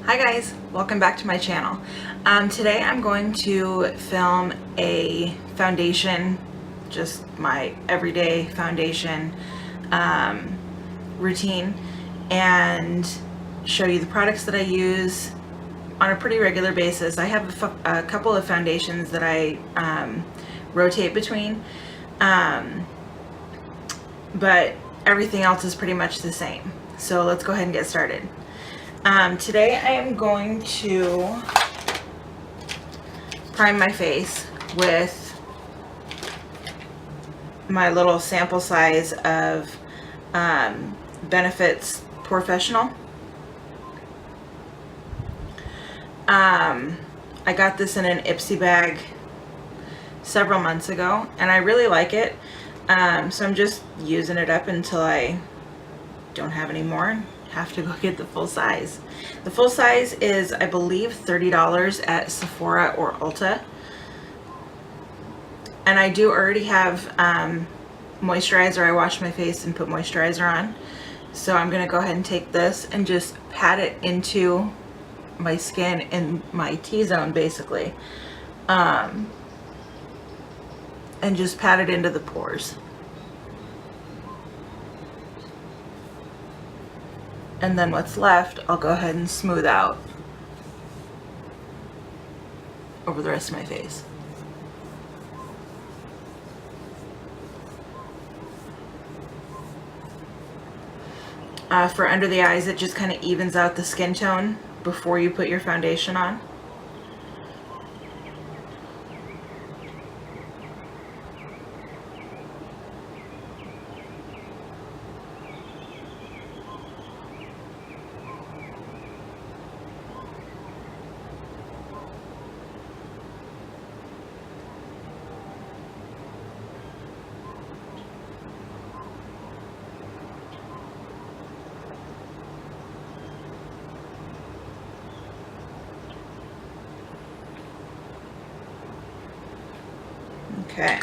Hi guys, welcome back to my channel. Today I'm going to film a foundation, just my everyday foundation routine, and show you the products that I use on a pretty regular basis. I have a couple of foundations that I rotate between, but everything else is pretty much the same. So let's go ahead and get started. Today I am going to prime my face with my little sample size of Benefits Professional. I got this in an Ipsy bag several months ago and I really like it, so I'm just using it up until I don't have any more. Have to go get the full size. The full size is, I believe, $30 at Sephora or Ulta. And I do already have moisturizer. I wash my face and put moisturizer on. So I'm going to go ahead and take this and just pat it into my skin in my T-zone, basically. And just pat it into the pores. And then what's left, I'll go ahead and smooth out over the rest of my face. For under the eyes, it just kind of evens out the skin tone before you put your foundation on. Okay.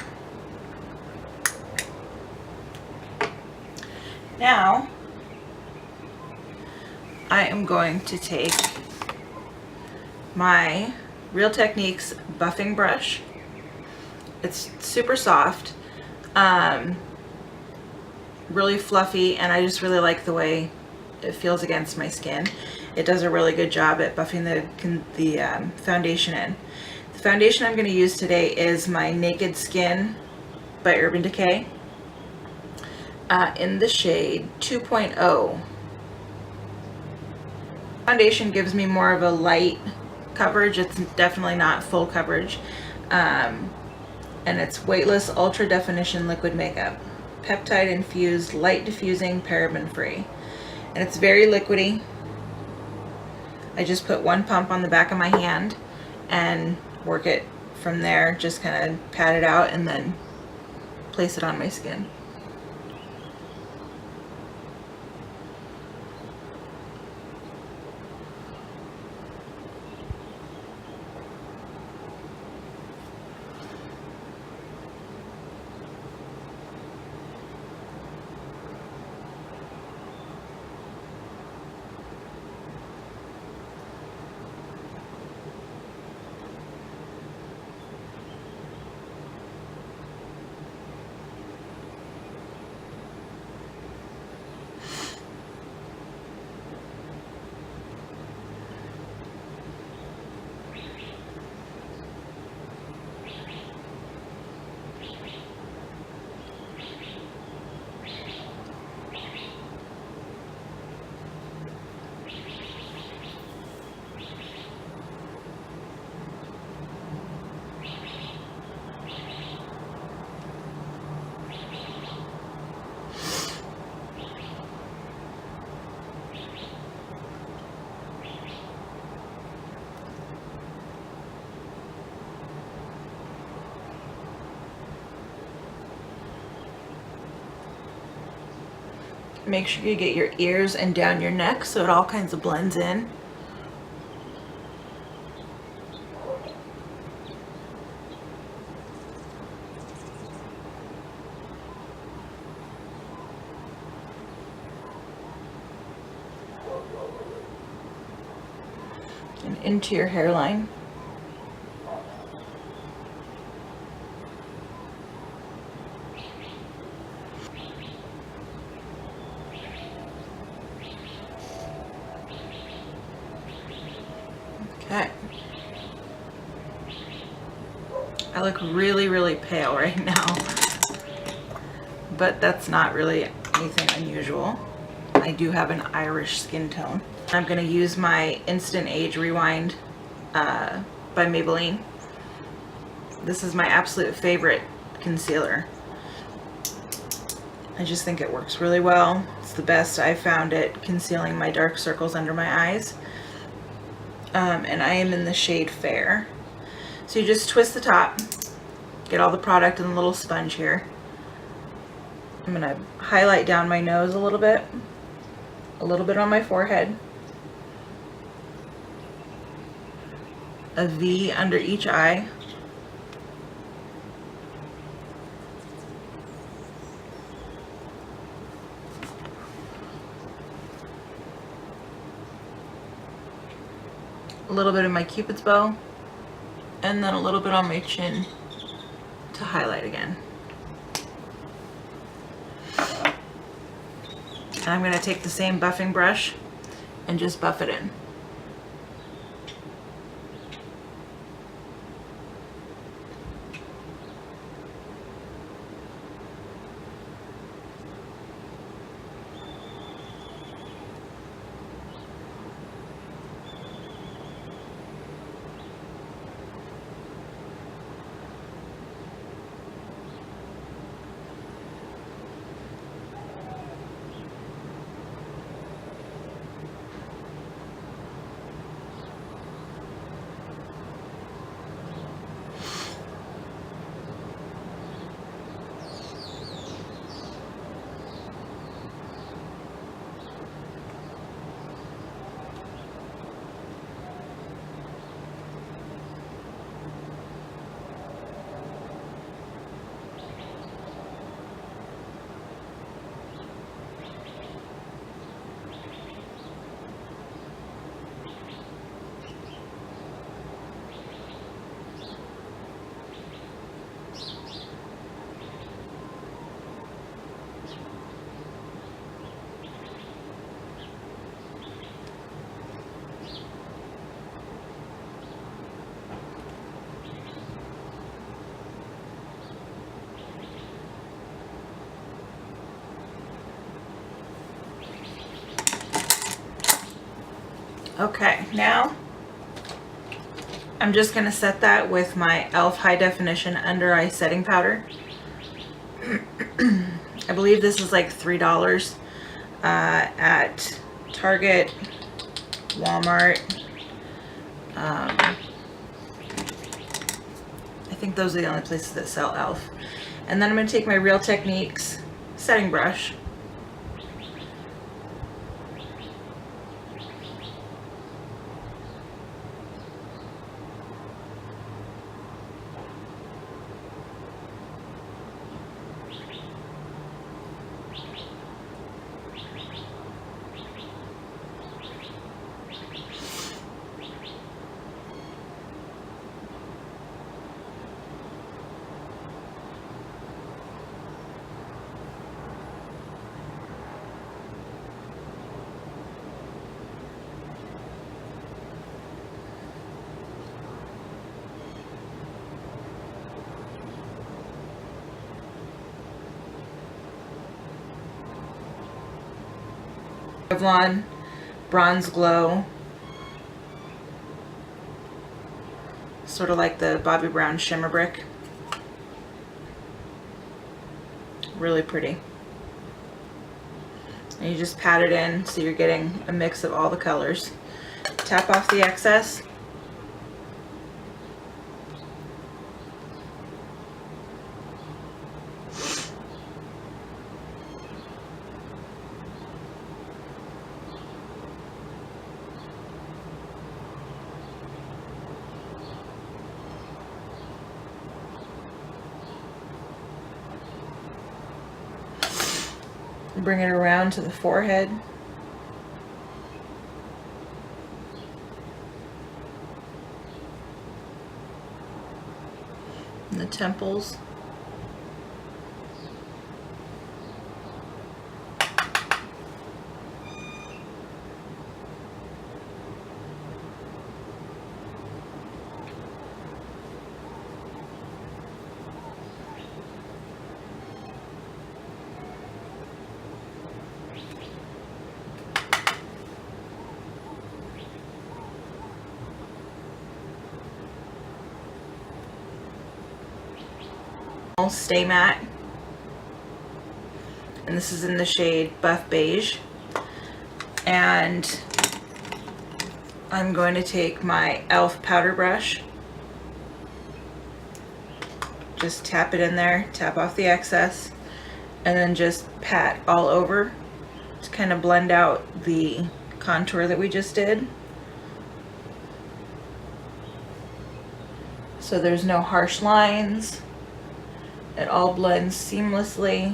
Now, I am going to take my Real Techniques buffing brush. It's super soft, really fluffy, and I just really like the way it feels against my skin. It does a really good job at buffing the foundation in. The foundation I'm going to use today is my Naked Skin by Urban Decay in the shade 2.0. Foundation gives me more of a light coverage. It's definitely not full coverage. And it's Weightless Ultra Definition Liquid Makeup. Peptide infused, light diffusing, paraben free. And it's very liquidy. I just put one pump on the back of my hand and work it from there. Just kind of pat it out and then place it on my skin. Make sure you get your ears and down your neck so it all kinds of blends in. into your hairline. Okay. I look really, really pale right now, but that's not really anything unusual. I do have an Irish skin tone. I'm going to use my Instant Age Rewind by Maybelline. This is my absolute favorite concealer. I just think it works really well. It's the best I've found at concealing my dark circles under my eyes. And I am in the shade Fair. So you just twist the top, get all the product in the little sponge here. I'm gonna highlight down my nose a little bit on my forehead, a V under each eye, a little bit of my Cupid's bow, and then a little bit on my chin to highlight again. And I'm going to take the same buffing brush and just buff it in. Okay, now I'm just going to set that with my e.l.f. High Definition Under Eye Setting Powder. I believe this is like $3 at Target, Walmart. I think those are the only places that sell e.l.f. And then I'm going to take my Real Techniques setting brush. Revlon Bronze Glow, sort of like the Bobbi Brown Shimmer Brick. Really pretty. And you just pat it in so you're getting a mix of all the colors. Tap off the excess. Bring it around to the forehead. the temples. Stay Matte, and this is in the shade Buff Beige, and I'm going to take my e.l.f. powder brush, just tap it in there, tap off the excess, and then just pat all over to kind of blend out the contour that we just did, so there's no harsh lines. It all blends seamlessly.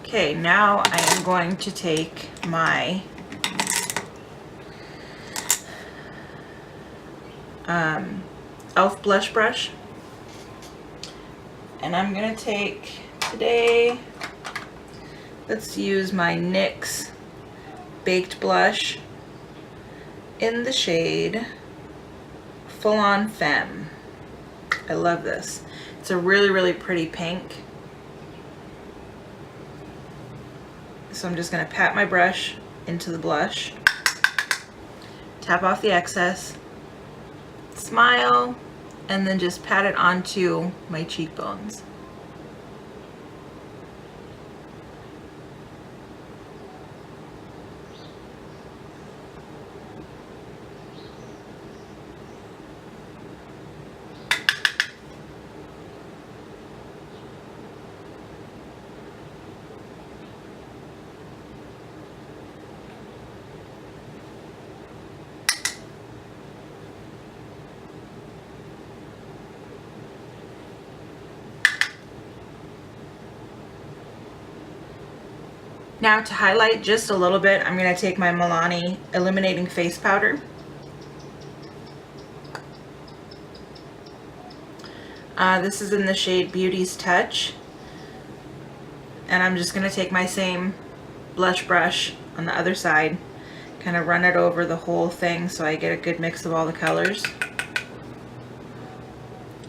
Okay, now I am going to take my e.l.f. blush brush, and I'm going to take today, let's use my NYX Baked Blush in the shade Full On Femme. I love this. It's a really, really pretty pink. So I'm just going to pat my brush into the blush, tap off the excess, smile, and then just pat it onto my cheekbones. Now to highlight just a little bit, I'm going to take my Milani Illuminating Face Powder. This is in the shade Beauty's Touch. And I'm just going to take my same blush brush on the other side, kind of run it over the whole thing so I get a good mix of all the colors.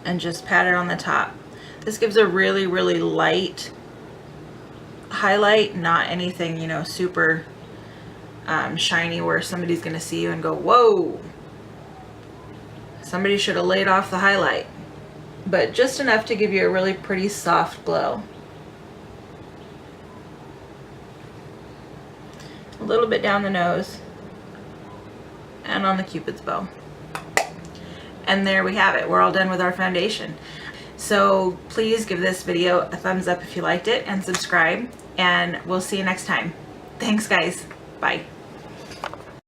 And just pat it on the top. This gives a really, really light highlight, not anything, you know, super shiny where somebody's gonna see you and go, whoa, somebody should have laid off the highlight, but just enough to give you a really pretty soft glow. A little bit down the nose and on the Cupid's bow. And there we have it. We're all done with our foundation. So please give this video a thumbs up if you liked it, and subscribe, and we'll see you next time. Thanks guys. Bye.